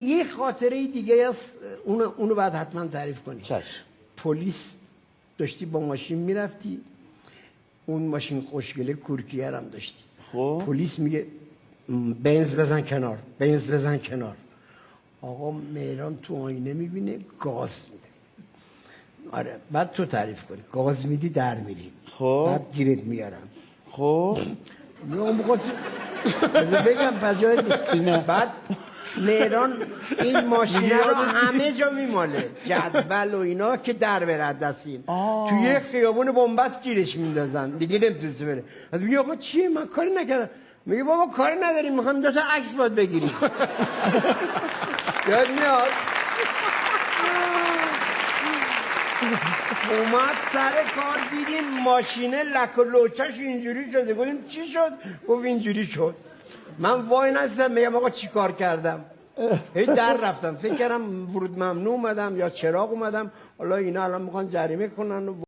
یه خاطره دیگه است، اونو باید حتما تعریف کنی. چشم. پلیس داشتی با ماشین میرفتی، اون ماشین خوشگله کورکیه هم داشتی. خب پلیس میگه بنز بزن کنار، بنز بزن کنار. آقا مهران تو آینه میبینه گاز میده. آره بعد تو تعریف کنی. گاز میدی در میری. خب بعد گیرت میارم. خب میگم بذار بگم پس یاد بعد مهران این ماشینه رو همه جا میماله، جدول و اینا که در برد دستیم توی یه خیابون بنبست گیرش میندازن دیگه نمیتونسته بره. بعد میگه آقا چیه من کاری نکردم. میگه بابا کاری نداریم میخوام 2 تا عکس باید بگیریم. یاد میاد اومد سر کار دیدیم ماشینه لک و لوچش اینجوری شده. گفتیم چی شد؟ گفت اینجوری شد. من وای نستم میگم آقا چی کار کردم. هی در رفتم فکر کردم ورود ممنوع اومدم یا چراغ اومدم. حالا اینا الان میخوان جریمه کنن.